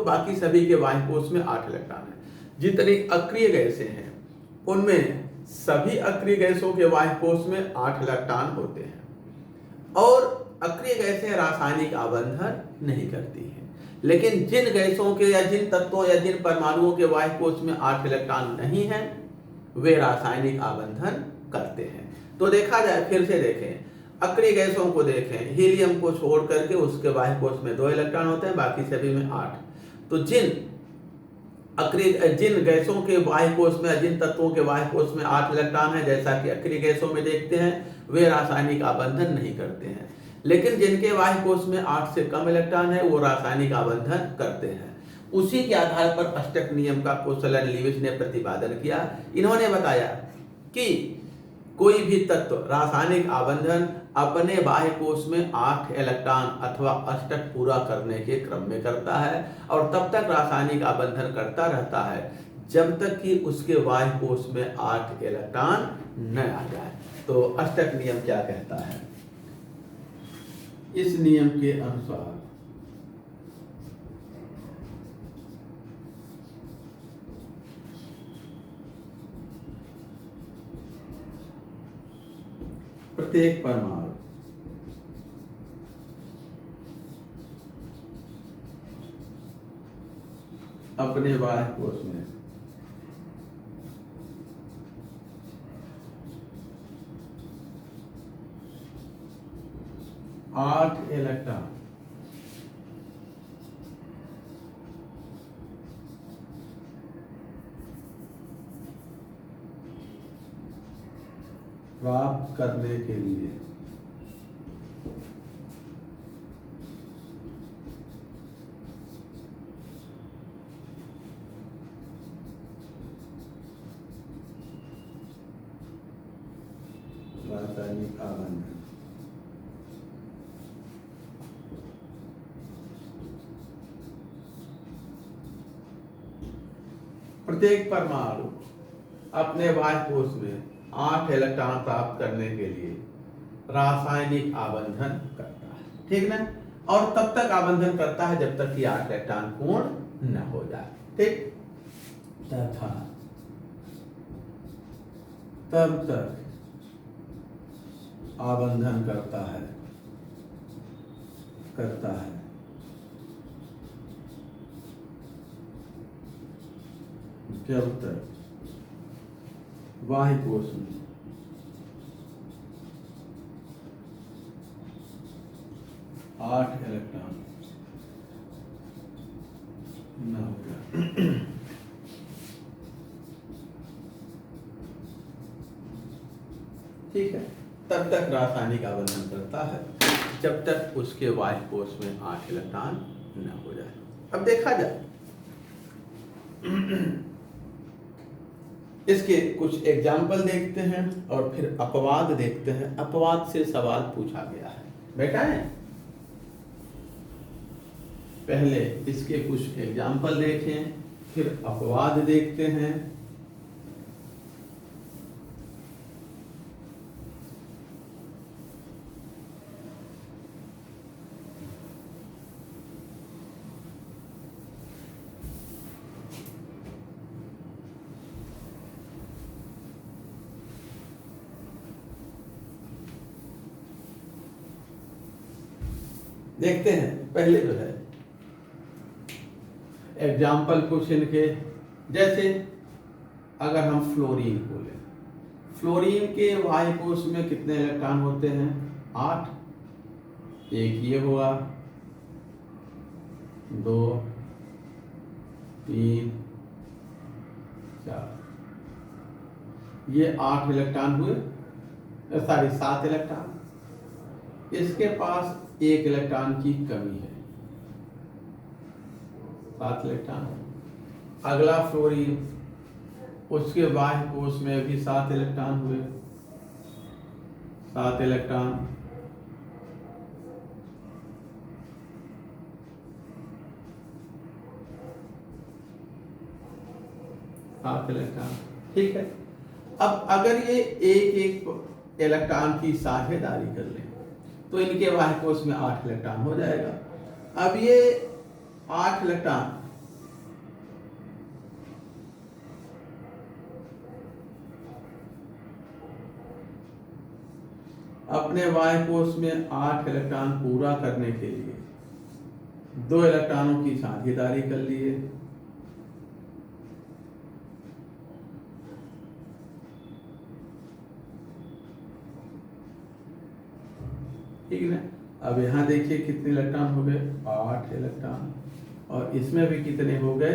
बाकी सभी के बाह्य कोश में 8 इलेक्ट्रॉन है। जितनी अक्रिय गैसें हैं उनमें सभी अक्रिय गैसों के बाह्य कोश में 8 इलेक्ट्रॉन होते हैं और अक्रिय गैसें रासायनिक आबंधन नहीं करती हैं। लेकिन जिन गैसों के या जिन तत्वों या जिन परमाणुओं के बाह्य कोश में 8 इलेक्ट्रॉन नहीं है वे रासायनिक आबंधन करते हैं। तो देखा जाए, फिर से देखें, अक्रिय गैसों को देखें, हीलियम को छोड़ करके उसके बाह्य कोश में 2 इलेक्ट्रॉन होते हैं, बाकी सभी में 8। तो जिन गैसों के बाह्य कोश में, जिन तत्वों के बाह्य कोश में 8 इलेक्ट्रॉन है, जैसा कि अक्रिय गैसों में देखते हैं, वे रासायनिक आबंधन नहीं करते हैं। लेकिन जिनके बाह्य कोश में 8 से कम इलेक्ट्रॉन है वो रासायनिक आबंधन करते हैं। उसी के आधार पर अष्टक नियम का कोसल एंड लीविस ने प्रतिपादन किया। इन्होंने बताया कि कोई भी तत्व रासायनिक आबंधन अपने बाह्य कोश में 8 इलेक्ट्रॉन अथवा अष्टक पूरा करने के क्रम में करता है और तब तक रासायनिक आबंधन करता रहता है जब तक कि उसके बाह्य कोश में 8 इलेक्ट्रॉन न आ जाए। तो अष्टक नियम क्या कहता है? इस नियम के अनुसार प्रत्येक परमाणु अपने बाह्य कोश में आठ इलेक्ट्रॉन प्राप्त करने के लिए रासायनिक आबंधन प्रत्येक परमाणु अपने बाह्य कोश में 8 इलेक्ट्रॉन प्राप्त करने के लिए रासायनिक आबंधन करता है, ठीक ना? और तब तक आबंधन करता है जब तक कि 8 इलेक्ट्रॉन पूर्ण न हो जाए, ठीक? तथा तब तक आबंधन करता है जब तक बाह्य कोश में 8 इलेक्ट्रॉन न हो जाए। ठीक है, तब तक रासायनिक आबंधन करता है जब तक उसके बाह्य कोश में 8 इलेक्ट्रॉन न हो जाए। अब देखा जाए इसके कुछ एग्जाम्पल देखते हैं और फिर अपवाद देखते हैं। अपवाद से सवाल पूछा गया है, बेटा है। पहले इसके कुछ एग्जाम्पल देखें, फिर अपवाद देखते हैं। देखते हैं पहले जो है एग्जाम्पल क्वेश्चन के, जैसे अगर हम फ्लोरीन को लें, फ्लोरीन के बाह्य कोश में कितने इलेक्ट्रॉन होते हैं? 8। एक ये हुआ, 2 3 4, ये 8 इलेक्ट्रॉन हुए, सॉरी 7 इलेक्ट्रॉन। इसके पास 1 इलेक्ट्रॉन की कमी है, 7 इलेक्ट्रॉन। अगला फ्लोरीन, उसके बाह्य कोश में भी 7 इलेक्ट्रॉन हुए, 7 इलेक्ट्रॉन। ठीक है। अब अगर ये एक इलेक्ट्रॉन की साझेदारी कर लें तो इनके बाह्य कोश में 8 इलेक्ट्रॉन हो जाएगा। अब ये 8 इलेक्ट्रॉन अपने बाह्य कोष में 8 इलेक्ट्रॉन पूरा करने के लिए 2 इलेक्ट्रॉनों की साझेदारी कर लिए। ठीक है ना। अब यहाँ देखिए कितने इलेक्ट्रॉन हो गए, 8 इलेक्ट्रॉन, और इसमें भी कितने हो गए,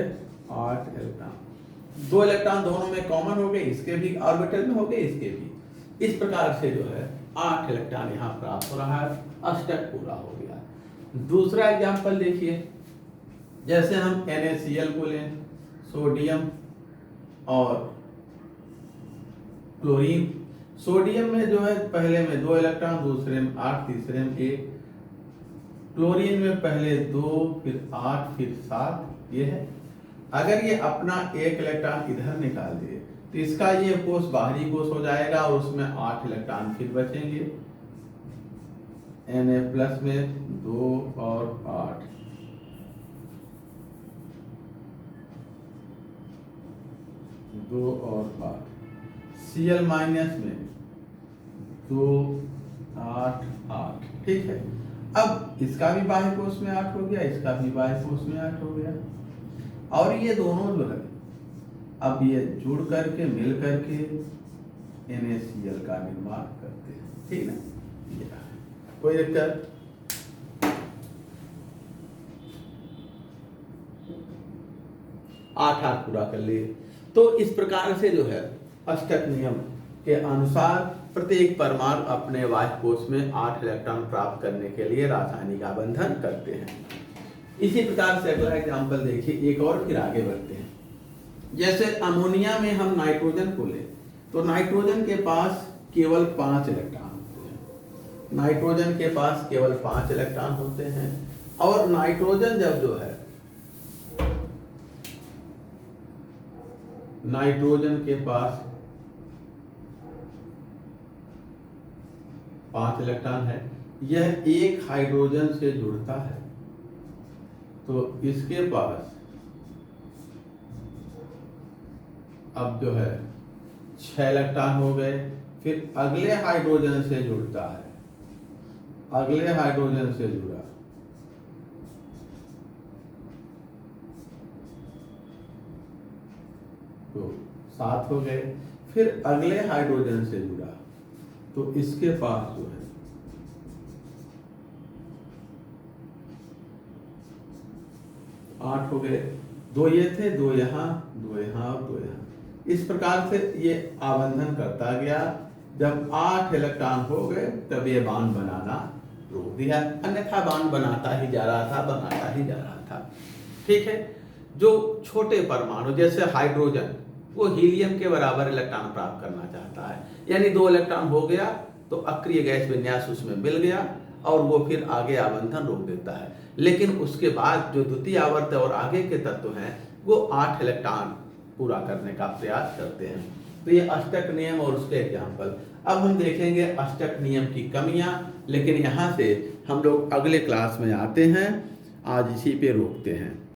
8 इलेक्ट्रॉन। 2 इलेक्ट्रॉन दोनों में कॉमन हो गए, इसके भी ऑर्बिटल में हो गए, इसके भी। इस प्रकार से जो है 8 इलेक्ट्रॉन यहाँ प्राप्त हो रहा है, अष्टक पूरा हो गया। दूसरा एग्जाम्पल देखिए, जैसे हम NaCl को लें, सोडियम और क्लोरीन। सोडियम में जो है पहले में 2 इलेक्ट्रॉन, दूसरे में 8, तीसरे में 1। क्लोरीन में पहले 2, फिर 8, फिर 7, ये है। अगर ये अपना 1 इलेक्ट्रॉन इधर निकाल दे तो इसका ये कोष बाहरी कोष हो जाएगा और उसमें 8 इलेक्ट्रॉन फिर बचेंगे। Na+ में 2 और 8, Cl- में 2, 8, 8। ठीक है। अब इसका भी बाह्य कोष में 8 हो गया, इसका भी बाह्य कोष में 8 हो गया, और ये दोनों जो है अब ये जुड़ करके मिल करके NaCl का निर्माण करते हैं। ठीक ना, ये कोई दिक्कत? आठ पूरा कर लिए। तो इस प्रकार से जो है अष्टक नियम के अनुसार प्रत्येक परमाणु अपने बाह्य कोष में 8 इलेक्ट्रॉन प्राप्त करने के लिए रासायनिक आबंधन करते हैं। इसी प्रकार से अगला एग्जाम्पल देखिए, एक और फिर आगे बढ़ते हैं। जैसे अमोनिया में हम नाइट्रोजन को लें तो नाइट्रोजन के पास केवल 5 इलेक्ट्रॉन होते हैं। नाइट्रोजन के पास केवल 5 इलेक्ट्रॉन होते हैं, और नाइट्रोजन जब जो है नाइट्रोजन के पास 5 इलेक्ट्रॉन है, यह एक हाइड्रोजन से जुड़ता है तो इसके पास अब जो है 6 इलेक्ट्रॉन हो गए। फिर अगले हाइड्रोजन से जुड़ता है, अगले हाइड्रोजन से जुड़ा तो 7 हो गए। फिर अगले हाइड्रोजन से जुड़ा तो इसके पास जो है 8 हो गए। 2 ये थे, 2 यहाँ, 2 यहाँ और 2 यहाँ। इस प्रकार से ये आबंधन करता गया। जब 8 इलेक्ट्रॉन हो गए तब ये बांड बनाना रोक दिया, अन्यथा बांड बनाता ही जा रहा था, बनाता ही जा रहा था। ठीक है। जो छोटे परमाणु जैसे हाइड्रोजन, वो हीलियम के बराबर इलेक्ट्रॉन प्राप्त करना चाहता है, यानी 2 इलेक्ट्रॉन हो गया तो अक्रिय गैस विन्यास उसमें मिल गया और वो फिर आगे आबंधन रोक देता है। लेकिन उसके बाद जो द्वितीय आवर्त और आगे के तत्व हैं वो 8 इलेक्ट्रॉन पूरा करने का प्रयास करते हैं। तो ये अष्टक नियम और उसके एग्जाम्पल। अब हम देखेंगे अष्टक नियम की कमियां, लेकिन यहाँ से हम लोग अगले क्लास में आते हैं। आज इसी पे रोकते हैं।